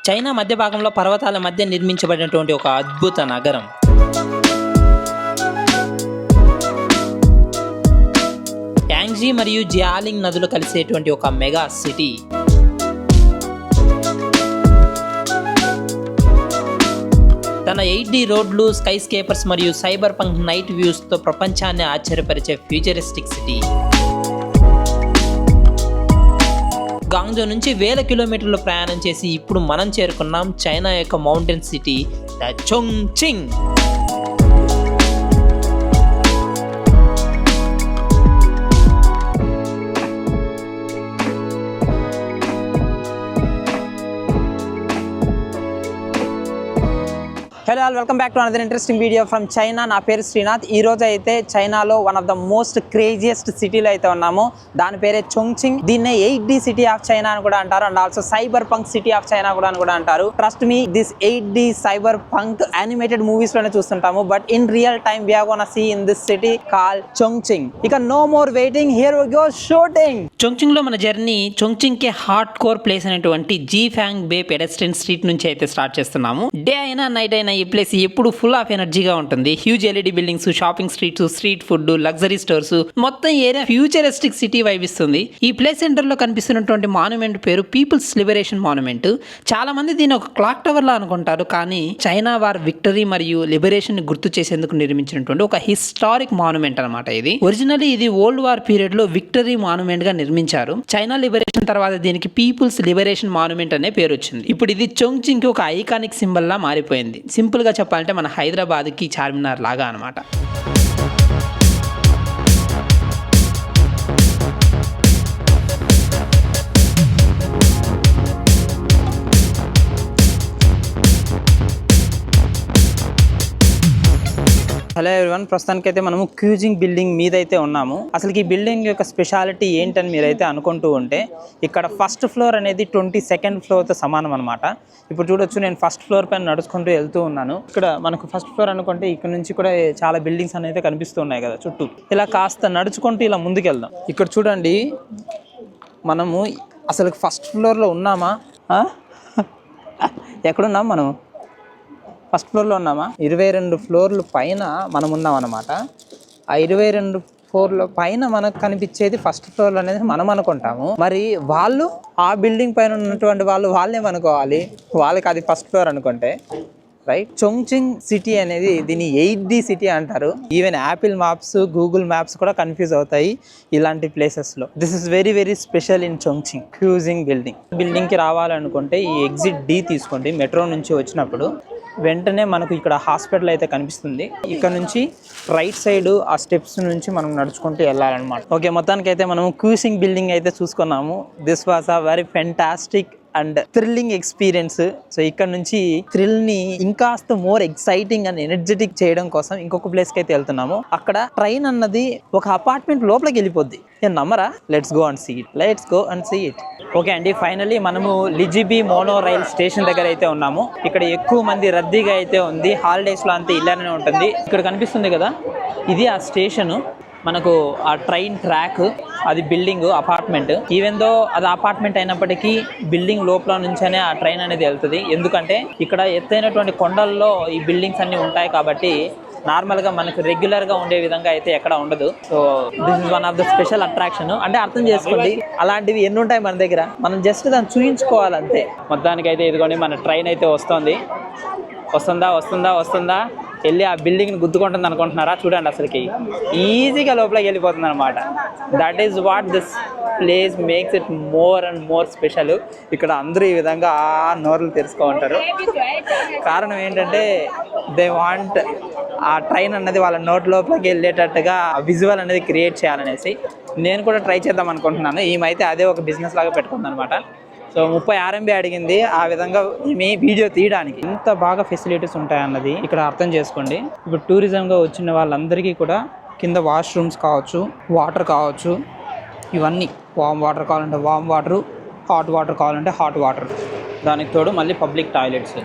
China మధ్య భాగంలో పర్వతాల మధ్య నిర్మించబడినటువంటి ఒక అద్భుత నగరం. యాంగ్జీ మరియు జియాలింగ్ నదులు కలిసేటువంటి ఒక మెగా సిటీ. తన 8D రోడ్లు, స్కై స్కేపర్స్ మరియు సైబర్ పంక్ నైట్ వ్యూస్తో ప్రపంచాన్ని ఆశ్చర్యపరిచే ఫ్యూచరిస్టిక్ సిటీ. గాంగ్జో నుంచి 1000 కిలోమీటర్లు ప్రయాణం చేసి ఇప్పుడు మనం చేరుకున్నాం చైనా యొక్క mountain city the Chongqing. Hello all, welcome back to another interesting video from China. నా పేరు శ్రీనాథ్. ఈ రోజు అయితే చైనాలో one of the most craziest సిటీలో అయితే ఉన్నాము. దాని పేరే చోంగ్చింగ్. దీన్నే 8D సిటీ ఆఫ్ చైనా అని కూడా అంటారు, and also cyberpunk city of China కూడా అంటారు. Trust me, this 8D cyberpunk animated movies లోనే చూస్తుంటాము, but in real time we are gonna see in this city called Chongqing. ఇక no more waiting, here we go shooting. Chongqing లో మన journey Chongqing కే hardcore place అనేటువంటి Jiefangbei pedestrian street నుంచి అయితే start చేస్తున్నాము. డే అయినా night అయినా ఈ ప్లేస్ ఎప్పుడు ఫుల్ ఆఫ్ ఎనర్జీగా ఉంటుంది. Huge LED buildings, shopping streets, street food, luxury stores, మొత్తం ఏరియా ఫ్యూచరిస్టిక్ సిటీ వైబ్ ఇస్తుంది. ఈ ప్లేస్ సెంటర్ లో కనిపిస్తున్నటువంటి మాన్యుమెంట్ పేరు పీపుల్స్ లిబరేషన్ మాన్యుమెంట్. చాలా మంది దీన్ని ఒక క్లాక్ టవర్ లా అనుకుంటారు, కానీ చైనా వార్ విక్టరీ మరియు లిబరేషన్ ని గుర్తు చేసేందుకు నిర్మించినటువంటి ఒక హిస్టారిక్ మాన్యుమెంట్ అనమాట. ఇది ఒరిజినల్లీ ఇది వరల్డ్ వార్ పీరియడ్ లో విక్టరీ మాన్యుమెంట్ గా నిర్మించారు. చైనా లిబరేషన్ తర్వాత దీనికి పీపుల్స్ లిబరేషన్ మాన్యుమెంట్ అనే పేరు వచ్చింది. ఇప్పుడు ఇది చోంగ్చింగ్ కి ఒక ఐకానిక్ సింబల్ లా మారిపోయింది. సింపుల్ గా చెప్పాలంటే మన హైదరాబాద్కి చార్మినార్ లాగా అనమాట. హలో ఎవ్రీవన్, ప్రస్తుతానికి అయితే మనము క్యూజింగ్ బిల్డింగ్ మీద అయితే ఉన్నాము. అసలు ఈ బిల్డింగ్ యొక్క స్పెషాలిటీ ఏంటని మీరైతే అనుకుంటూ ఉంటే, ఇక్కడ ఫస్ట్ ఫ్లోర్ అనేది 22nd ఫ్లోర్తో సమానం అనమాట. ఇప్పుడు చూడొచ్చు, నేను ఫస్ట్ ఫ్లోర్ పైన నడుచుకుంటూ వెళ్తూ ఉన్నాను. ఇక్కడ మనకు ఫస్ట్ ఫ్లోర్ అనుకుంటే ఇక్కడ నుంచి కూడా చాలా బిల్డింగ్స్ అనేది కనిపిస్తూ ఉన్నాయి కదా చుట్టూ. ఇలా కాస్త నడుచుకుంటూ ఇలా ముందుకు వెళ్దాం. ఇక్కడ చూడండి, మనము అసలు ఫస్ట్ ఫ్లోర్లో ఉన్నామా, ఎక్కడున్నాం మనం? ఫస్ట్ ఫ్లోర్లో ఉన్నామా? 22 ఫ్లోర్లు పైన మనం ఉన్నాం అనమాట. ఆ 22 ఫ్లోర్ల పైన మనకు కనిపించేది ఫస్ట్ ఫ్లోర్ అనేది మనం అనుకుంటాము. మరి వాళ్ళు ఆ బిల్డింగ్ పైన ఉన్నటువంటి వాళ్ళేమనుకోవాలి? వాళ్ళకి అది ఫస్ట్ ఫ్లోర్ అనుకుంటే రైట్. చోంగ్చింగ్ సిటీ అనేది దీన్ని 8D సిటీ అంటారు. Even Apple maps, Google maps కూడా కన్ఫ్యూజ్ అవుతాయి ఇలాంటి ప్లేసెస్లో. This is very very special in Chongqing. క్యూజింగ్ బిల్డింగ్కి రావాలనుకుంటే ఈ ఎగ్జిట్ D తీసుకోండి. మెట్రో నుంచి వచ్చినప్పుడు వెంటనే మనకు ఇక్కడ హాస్పిటల్ అయితే కనిపిస్తుంది. ఇక్కడ నుంచి రైట్ సైడ్ ఆ స్టెప్స్ నుంచి మనం నడుచుకుంటూ వెళ్ళాలన్నమాట. ఓకే, మొత్తానికి అయితే మనం క్యూసింగ్ బిల్డింగ్ అయితే చూసుకున్నాము. This was a very fantastic and thrilling experience. So ఇక్కడ నుంచి థ్రిల్ ని ఇంకాస్త మోర్ ఎక్సైటింగ్ అండ్ ఎనర్జెటిక్ చేయడం కోసం ఇంకొక ప్లేస్ కి అయితే వెళ్తున్నాము. అక్కడ ట్రైన్ అన్నది ఒక అపార్ట్మెంట్ లోపలికి వెళ్ళిపోద్ది. నేను నమ్మరా? Let's go and see it. Okay అండి, ఫైనల్లీ మనము లిజిబీ మోనో రైల్ స్టేషన్ దగ్గర అయితే ఉన్నాము. ఇక్కడ ఎక్కువ మంది రద్దీగా అయితే ఉంది. హాలిడేస్ లో అంతా ఇలానే ఉంటుంది. ఇక్కడ కనిపిస్తుంది కదా, ఇది ఆ స్టేషన్. మనకు ఆ ట్రైన్ ట్రాక్, అది బిల్డింగ్, అపార్ట్మెంట్. ఈవెన్ దో అది అపార్ట్మెంట్ అయినప్పటికీ బిల్డింగ్ లోపల నుంచే ఆ ట్రైన్ అనేది వెళ్తుంది. ఎందుకంటే ఇక్కడ ఎత్తైనటువంటి కొండల్లో ఈ బిల్డింగ్స్ అన్ని ఉంటాయి కాబట్టి నార్మల్గా మనకు రెగ్యులర్గా ఉండే విధంగా అయితే ఎక్కడ ఉండదు. So this is one of the special attraction. అంటే అర్థం చేసుకోండి, అలాంటివి ఎన్ని ఉంటాయి మన దగ్గర, మనం జస్ట్ దాన్ని చూయించుకోవాలంతే. మొత్తానికి అయితే ఇదిగోండి, మన ట్రైన్ అయితే వస్తుందా వెళ్ళి ఆ బిల్డింగ్ని గుద్దుకుంటుంది అనుకుంటున్నారా? చూడండి, అసలుకి ఈజీగా లోపలికి వెళ్ళిపోతుంది అనమాట. That is what this place makes it more and more special. ఇక్కడ అందరూ ఈ విధంగా నోర్లు తెరుచుకో ఉంటారు. కారణం ఏంటంటే దే వాంట్ ఆ ట్రైన్ అన్నది వాళ్ళ నోట్ లోపలికి వెళ్ళేటట్టుగా విజువల్ అనేది క్రియేట్ చేయాలనేసి నేను కూడా ట్రై చేద్దాం అనుకుంటున్నాను. ఈమెయితే అదే ఒక బిజినెస్ లాగా పెట్టుకుంది అనమాట. సో 30 RMB అడిగింది ఆ విధంగా మీ వీడియో తీయడానికి. ఇంత బాగా ఫెసిలిటీస్ ఉంటాయన్నది ఇక్కడ అర్థం చేసుకోండి. ఇప్పుడు టూరిజంగా వచ్చిన వాళ్ళందరికీ కూడా కింద వాష్రూమ్స్ కావచ్చు, వాటర్ కావచ్చు, ఇవన్నీ వామ్ వాటర్ కావాలంటే వామ్ వాటరు, హాట్ వాటర్ కావాలంటే హాట్ వాటర్, దానికి తోడు మళ్ళీ పబ్లిక్ టాయిలెట్స్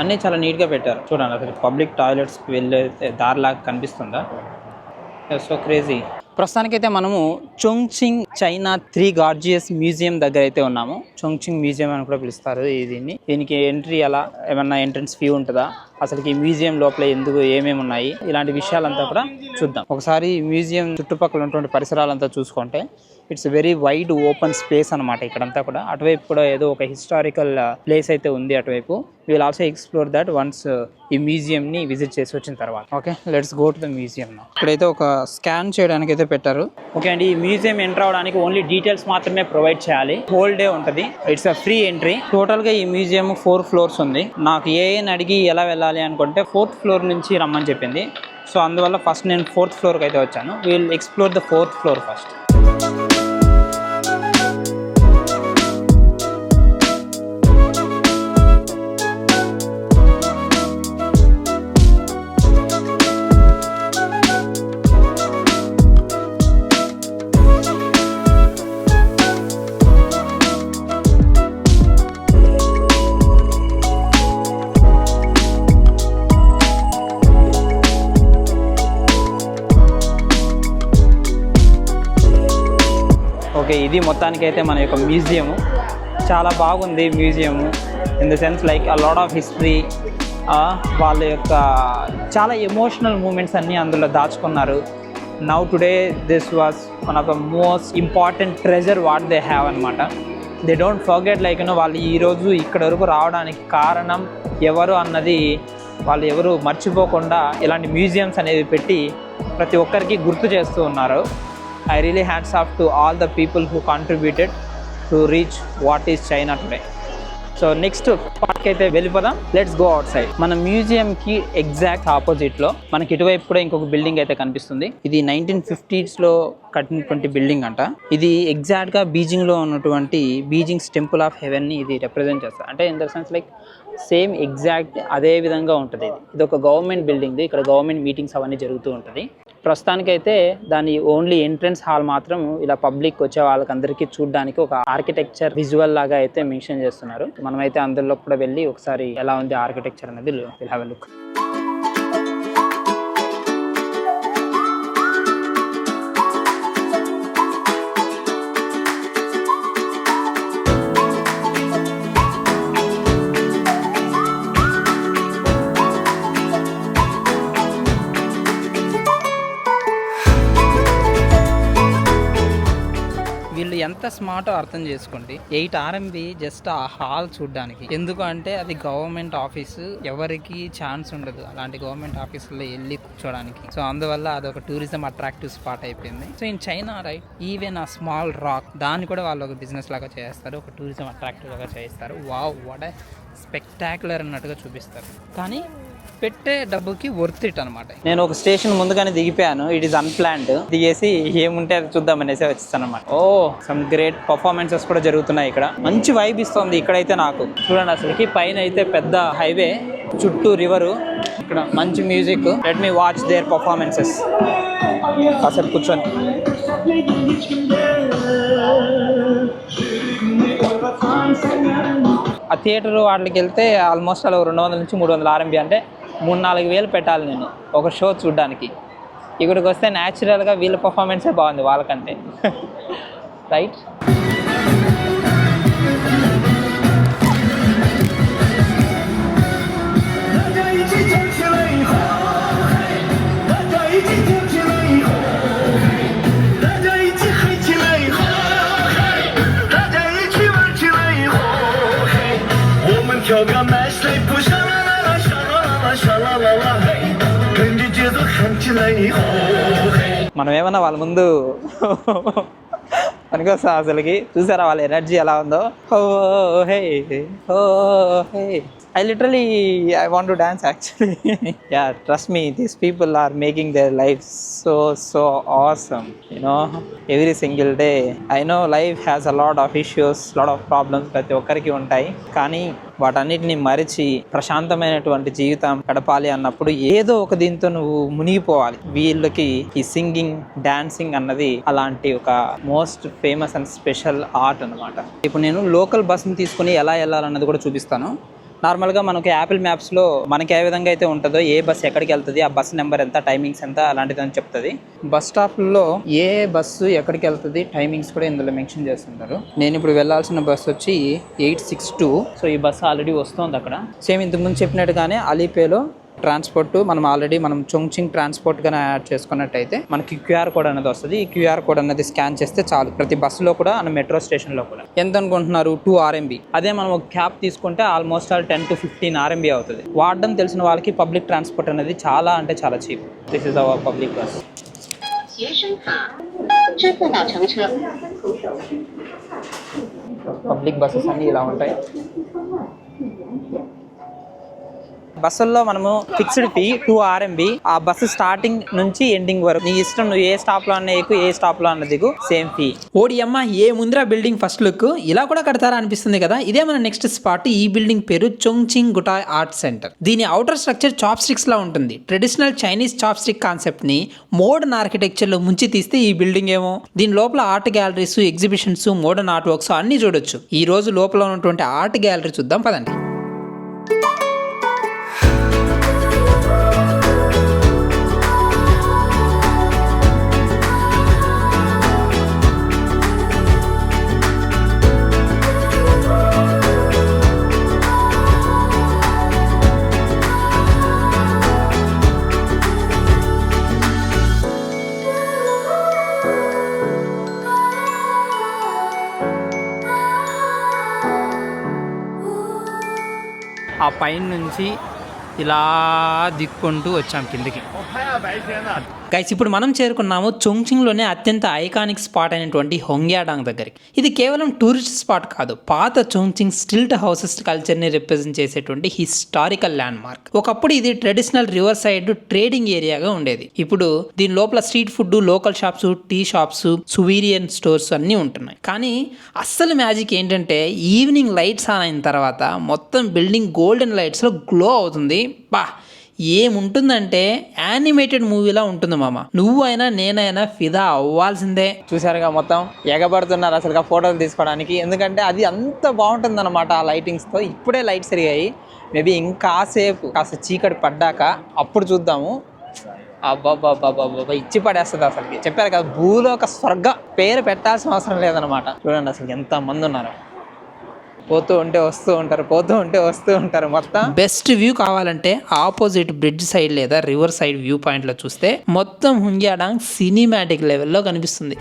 అన్నీ చాలా నీట్గా పెట్టారు. చూడండి, అసలు పబ్లిక్ టాయిలెట్స్కి వెళ్ళే దారిలాగా కనిపిస్తుందా? So crazy. ప్రస్తుతానికైతే మనము చోంగ్చింగ్ చైనా 3 గార్జియస్ మ్యూజియం దగ్గర అయితే ఉన్నాము. చోంగ్చింగ్ మ్యూజియం అని కూడా పిలుస్తారు దీనికి ఎంట్రీ ఎలా, ఏమన్నా ఎంట్రన్స్ ఫీ ఉంటుందా, అసలు ఈ మ్యూజియం లోపల ఎందుకు ఏమేమి ఉన్నాయి, ఇలాంటి విషయాలంతా కూడా చూద్దాం. ఒకసారి మ్యూజియం చుట్టుపక్కల ఉన్నటువంటి పరిసరాలంతా చూసుకుంటే it's very wide open space అనమాట. ఇక్కడంతా కూడా అటువైపు కూడా ఏదో ఒక హిస్టారికల్ ప్లేస్ అయితే ఉంది అటువైపు. Will also explore that once ఈ మ్యూజియం ని విజిట్ చేసి వచ్చిన తర్వాత. Okay, let's go to the museum. ఇక్కడైతే ఒక స్కాన్ చేయడానికి అయితే పెట్టారు. ఓకే అండి, ఈ మ్యూజియం ఎంటర్ అవడానికి ఓన్లీ డీటెయిల్స్ మాత్రమే ప్రొవైడ్ చేయాలి. హోల్ డే ఉంటుంది. It's a free entry. Total గా ఈ మ్యూజియం 4 ఫ్లోర్స్ ఉంది. నాకు ఏఎన్ అడిగి ఎలా వెళ్ళాలి అనుకుంటే 4th ఫ్లోర్ నుంచి రమ్మని చెప్పింది. సో అందువల్ల ఫస్ట్ నేను 4th ఫ్లోర్కి అయితే వచ్చాను. Will explore the 4th floor first. Okay, ఇది మొత్తానికైతే మన యొక్క మ్యూజియము. చాలా బాగుంది museum. In the sense like a lot of history, వాళ్ళ యొక్క చాలా ఎమోషనల్ మూమెంట్స్ అన్నీ అందులో దాచుకున్నారు. Now today this was one of the most important treasure what they have అనమాట. దే డోంట్ ఫర్గెట్ లైక్ వాళ్ళు ఈరోజు ఇక్కడ వరకు రావడానికి కారణం ఎవరు అన్నది వాళ్ళు ఎవరు మర్చిపోకుండా ఇలాంటి మ్యూజియంస్ అనేవి పెట్టి ప్రతి ఒక్కరికి గుర్తు చేస్తూ ఉన్నారు. I really hats off to all the people who contributed to reach what is China today. So next పార్ట్కి అయితే వెళ్ళిపోదాం. Let's go out side. మన మ్యూజియంకి ఎగ్జాక్ట్ ఆపోజిట్లో మనకి ఇటువైపు కూడా ఇంకొక బిల్డింగ్ అయితే కనిపిస్తుంది. ఇది 1950s కట్టినటువంటి బిల్డింగ్ అంట. ఇది ఎగ్జాక్ట్గా బీజింగ్లో ఉన్నటువంటి బీజింగ్స్ టెంపుల్ ఆఫ్ హెవెన్ని ఇది రిప్రజెంట్ చేస్తుంది. అంటే in the sense like same exact అదే విధంగా ఉంటుంది. ఇది ఒక గవర్నమెంట్ బిల్డింగ్. ఇక్కడ గవర్నమెంట్ మీటింగ్స్ అవన్నీ జరుగుతూ ఉంటుంది. ప్రస్తుతానికైతే దాని ఓన్లీ ఎంట్రన్స్ హాల్ మాత్రం ఇలా పబ్లిక్ వచ్చే వాళ్ళకందరికీ చూడడానికి ఒక ఆర్కిటెక్చర్ విజువల్ లాగా అయితే మెన్షన్ చేస్తున్నారు. మనమైతే అందులో కూడా వెళ్ళి ఒకసారి ఎలా ఉంది ఆర్కిటెక్చర్ అనేది విల్ హావ్ ఎ లుక్. వీళ్ళు ఎంత స్మార్ట్ అర్థం చేసుకోండి. 8 RMB జస్ట్ ఆ హాల్ చూడడానికి. ఎందుకు అంటే అది గవర్నమెంట్ ఆఫీసు, ఎవరికి ఛాన్స్ ఉండదు అలాంటి గవర్నమెంట్ ఆఫీసులో వెళ్ళి కూర్చోడానికి. సో అందువల్ల అదొక టూరిజం అట్రాక్టివ్ స్పాట్ అయిపోయింది. So in China right, even ఆ స్మాల్ రాక్ దాన్ని కూడా వాళ్ళు ఒక బిజినెస్ లాగా చేస్తారు, ఒక టూరిజం అట్రాక్టివ్ లాగా చేస్తారు. వావ్, వాట్ ఏ స్పెక్టాక్యులర్ అన్నట్టుగా చూపిస్తారు. కానీ పెట్టే డబ్బుకి వర్త్ ఇట్ అనమాట. నేను ఒక స్టేషన్ ముందుగానే దిగిపోయాను. It is unplanned. దిగేసి ఏముంటే అది చూద్దాం అనేసి వచ్చేస్తాను అనమాట. ఓ, సమ్ గ్రేట్ పర్ఫార్మెన్సెస్ కూడా జరుగుతున్నాయి ఇక్కడ. మంచి వైబ్ ఇస్తుంది ఇక్కడైతే నాకు. చూడండి, అసలుకి పైన అయితే పెద్ద హైవే, చుట్టూ రివరు, ఇక్కడ మంచి music. Let me watch their performances. అసలు కూర్చొని ఆ థియేటర్ వాటికి వెళ్తే ఆల్మోస్ట్ అలా 200 నుంచి 300 RMB, అంటే 3-4 వేలు పెట్టాలి నేను ఒక షో చూడడానికి. ఇక్కడికి వస్తే న్యాచురల్గా వీళ్ళ పర్ఫార్మెన్సే బాగుంది వాళ్ళకంటే. రైట్. మనం ఏమన్నా వాళ్ళ ముందు పనికొస్తా అసలుకి. చూసారా వాళ్ళ ఎనర్జీ ఎలా ఉందో. ఓ హే, ఓ హే, I want to dance actually. Yeah, trust me, these people are making their lives so awesome. You know, every single day. I know life has a lot of issues, lot of problems, ప్రతి ఒక్కరికి ఉంటాయి. కానీ వాటన్నిటిని మరిచి ప్రశాంతమైనటువంటి జీవితం గడపాలి అన్నప్పుడు ఏదో ఒక దీంతో నువ్వు మునిగిపోవాలి. వీళ్ళకి ఈ సింగింగ్, డాన్సింగ్ అన్నది అలాంటి ఒక most famous and special art అనమాట. ఇప్పుడు నేను లోకల్ బస్ని తీసుకుని ఎలా వెళ్ళాలన్నది కూడా చూపిస్తాను. నార్మల్గా మనకి యాపిల్ మ్యాప్స్లో మనకి ఏ విధంగా అయితే ఉంటుందో ఏ బస్సు ఎక్కడికి వెళ్తుంది, ఆ బస్సు నెంబర్ ఎంత, టైమింగ్స్ ఎంత అలాంటిదని చెప్తుంది. బస్ స్టాప్లో ఏ బస్సు ఎక్కడికి వెళ్తుంది టైమింగ్స్ కూడా ఇందులో మెన్షన్ చేస్తుంటారు. నేను ఇప్పుడు వెళ్ళాల్సిన బస్సు వచ్చి 862. సో ఈ బస్సు ఆల్రెడీ వస్తుంది అక్కడ. సేమ్ ఇంతకుముందు చెప్పినట్టుగానే అలీపేలో ట్రాన్స్పోర్ట్ మనం చొంగ్చింగ్ ట్రాన్స్పోర్ట్ గానే యాడ్ చేసుకున్నట్టయితే మనకి క్యూఆర్ కోడ్ అనేది వస్తుంది. ఈ క్యూఆర్ కోడ్ అనేది స్కాన్ చేస్తే చాలు. ప్రతి బస్సులో కూడా మెట్రో స్టేషన్ లో కూడా ఎంత అనుకుంటున్నారు, 2 RMB. అదే మనం ఒక క్యాబ్ తీసుకుంటే ఆల్మోస్ట్ 10 to 15 RMB అవుతుంది. వాడడం తెలిసిన వాళ్ళకి పబ్లిక్ ట్రాన్స్పోర్ట్ అనేది చాలా అంటే చాలా cheap. This is our public bus. Public buses అన్ని ఇలా ఉంటాయి. బస్సుల్లో మనము ఫిక్స్డ్ ఫీ 2 RMB. ఆ బస్సు స్టార్టింగ్ నుంచి ఎండింగ్ వరకు నీ ఇష్టం, నువ్వు ఏ స్టాప్ లో అన్న ఎక్కువ, ఏ స్టాప్ లో అన్న దిగు, సేమ్ ఫీ. ఓడి అమ్మ, ఏ ముందర బిల్డింగ్ ఫస్ట్ లుక్ ఇలా కూడా కడతారా అనిపిస్తుంది కదా. ఇదే మన నెక్స్ట్ స్పాట్. ఈ బిల్డింగ్ పేరు చొంగ్చింగ్ గుటాయ్ ఆర్ట్ సెంటర్. దీని అవుటర్ స్ట్రక్చర్ చాప్ స్టిక్స్ లా ఉంటుంది. Traditional Chinese chopstick concept ని మోడర్న్ ఆర్కిటెక్చర్ లో ముంచి తీస్తే ఈ బిల్డింగ్ ఏమో. దీని లోపల art galleries, exhibitions, modern art works అన్ని చూడొచ్చు. ఈ రోజు లోపల ఉన్నటువంటి ఆర్ట్ గ్యాలరీ చూద్దాం పదండి. ఆ పైన నుంచి ఇలా దిక్కుంటూ వచ్చాం కిందకి. గైస్, ఇప్పుడు మనం చేరుకున్నాము చొంగ్చింగ్లోనే అత్యంత ఐకానిక్ స్పాట్ అయినటువంటి హొంగ్యాడాంగ్ దగ్గరికి. ఇది కేవలం టూరిస్ట్ స్పాట్ కాదు, పాత చొంగ్చింగ్ స్టిల్ట్ హౌసెస్ కల్చర్ని రిప్రజెంట్ చేసేటువంటి హిస్టారికల్ ల్యాండ్ మార్క్. ఒకప్పుడు ఇది ట్రెడిషనల్ రివర్ సైడ్ ట్రేడింగ్ ఏరియాగా ఉండేది. ఇప్పుడు దీని లోపల street food, local shops, tea shops, సువీరియన్ స్టోర్స్ అన్నీ ఉంటున్నాయి. కానీ అస్సలు మ్యాజిక్ ఏంటంటే ఈవినింగ్ లైట్స్ ఆన్ అయిన తర్వాత మొత్తం బిల్డింగ్ గోల్డెన్ లైట్స్లో గ్లో అవుతుంది. బా, ఏముంటుందంటే యానిమేటెడ్ మూవీలా ఉంటుంది మామ. నువ్వు అయినా నేనైనా ఫిదా అవ్వాల్సిందే. చూసారుగా మొత్తం ఎగబడుతున్నారు అసలుగా ఫోటోలు తీసుకోవడానికి. ఎందుకంటే అది అంత బాగుంటుంది అనమాట ఆ లైటింగ్స్తో. ఇప్పుడే లైట్స్ తిరిగాయి, మేబీ ఇంకాసేపు కాస్త చీకటి పడ్డాక అప్పుడు చూద్దాము. అబ్బాబ్బాబ్బాబ్బా, ఇచ్చి పడేస్తుంది అసలుకి. చెప్పారు కదా, భూలోక స్వర్గ పేరు పెట్టాల్సిన అవసరం లేదనమాట. చూడండి అసలు ఎంత మంది ఉన్నారు. పోతూ ఉంటే వస్తూ ఉంటారు, పోతూ ఉంటే వస్తూ ఉంటారు. మొత్తం బెస్ట్ వ్యూ కావాలంటే ఆపోజిట్ బ్రిడ్జ్ సైడ్ లేదా రివర్ సైడ్ వ్యూ పాయింట్లో చూస్తే మొత్తం హుంగ్యాడాంగ్ సినిమాటిక్ లెవెల్లో కనిపిస్తుంది.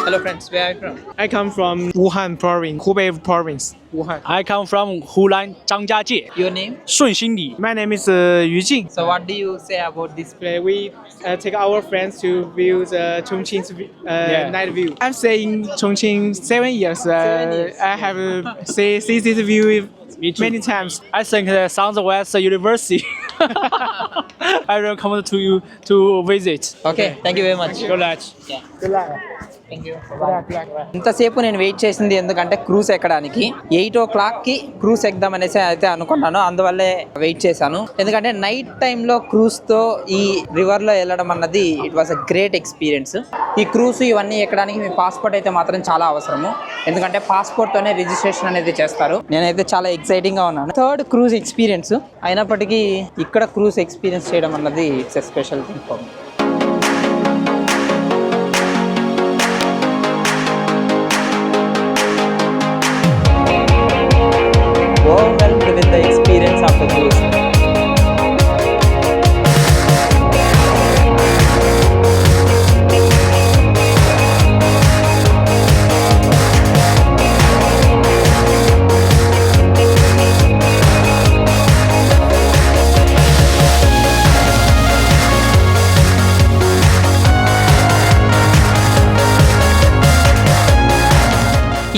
Hello friends, where are you from? I come from Wuhan province, Hubei province. Wuhan. I come from Hunan, Zhangjiajie. Your name? Shunxin Li. My name is Yu Jing. So what do you say about this place? We take our friends to view the Chongqing's night view. I'm staying in Chongqing 7 years. 7 years. I have seen this view many times. I think the Southwest University. I welcome to you to visit. Okay, thank you very much. Good luck. Yeah. Good luck. ఇంతసేపు నేను wait చేసింది ఎందుకంటే cruise ఎక్కడానికి. 8 o'clockకి cruise ఎక్కుదాం అనేసి అయితే అనుకున్నాను, అందువల్లే wait చేశాను. ఎందుకంటే నైట్ టైంలో క్రూజ్తో ఈ రివర్లో వెళ్ళడం అన్నది it was a great experience. ఈ క్రూజ్ ఇవన్నీ ఎక్కడానికి మీ పాస్పోర్ట్ అయితే మాత్రం చాలా అవసరము, ఎందుకంటే పాస్పోర్ట్తోనే రిజిస్ట్రేషన్ అనేది చేస్తారు. నేనైతే చాలా ఎక్సైటింగ్గా ఉన్నాను. థర్డ్ క్రూజ్ ఎక్స్పీరియన్స్ అయినప్పటికీ ఇక్కడ క్రూజ్ ఎక్స్పీరియన్స్ చేయడం అన్నది it's a special thing for me. Overwhelmed with the experience of the cruise.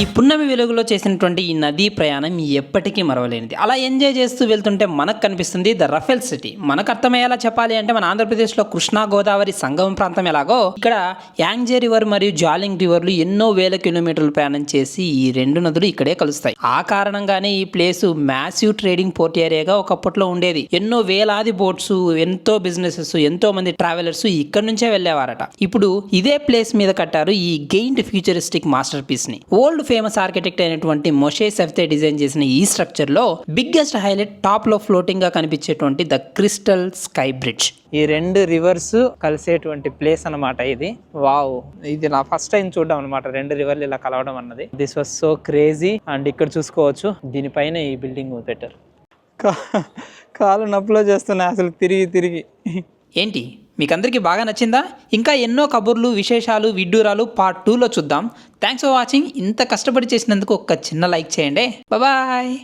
ఈ పున్నమి వెలుగులో చేసినటువంటి ఈ నదీ ప్రయాణం ఎప్పటికీ మరవలేనిది. అలా ఎంజాయ్ చేస్తూ వెళ్తుంటే మనకు కనిపిస్తుంది ద రఫెల్స్ సిటీ. మనకు అర్థమయ్యేలా చెప్పాలి అంటే మన ఆంధ్రప్రదేశ్లో కృష్ణా గోదావరి సంగమం ప్రాంతం ఎలాగో ఇక్కడ యాంగ్జే రివర్ మరియు జాలింగ్ రివర్లు ఎన్నో వేల కిలోమీటర్లు ప్రయాణం చేసి ఈ రెండు నదులు ఇక్కడే కలుస్తాయి. ఆ కారణంగానే ఈ ప్లేస్ మ్యాసివ్ ట్రేడింగ్ పోర్ట్ ఏరియాగా ఒకప్పట్లో ఉండేది. ఎన్నో వేలాది బోట్స్, ఎంతో బిజినెసెస్, ఎంతో మంది ట్రావెలర్స్ ఇక్కడి నుంచే వెళ్ళేవారట. ఇప్పుడు ఇదే ప్లేస్ మీద కట్టారు ఈ గెయింట్ ఫ్యూచరిస్టిక్ మాస్టర్ పీస్ ని. ఓల్డ్ ఫేమస్ ఆర్కిటెక్ట్ అయినటువంటి మొషే సెఫ్తే డిజైన్ చేసిన ఈ స్ట్రక్చర్ లో బిగ్గెస్ట్ హైలైట్ టాప్ లో ఫ్లోటింగ్ గా కనిపించేటువంటి ద క్రిస్టల్ స్కై బ్రిడ్జ్. ఈ రెండు రివర్స్ కలిసేటువంటి ప్లేస్ అన్నమాట ఇది. వావ్, ఇది నా ఫస్ట్ టైం చూడడం అనమాట, రెండు రివర్లు ఇలా కలవడం అన్నది. This was so crazy. And ఇక్కడ చూసుకోవచ్చు దీనిపైన ఈ బిల్డింగ్ పెట్టారు. కాలు నొప్పులో చేస్తున్నాయి అసలు తిరిగి తిరిగి. ఏంటి మీకందరికీ బాగా నచ్చిందా? ఇంకా ఎన్నో కబుర్లు, విశేషాలు, విడ్డూరాలు పార్ట్ 2లో చూద్దాం. Thanks for watching. ఇంత కష్టపడి చేసినందుకు ఒక చిన్న లైక్ చేయండి. బాయ్.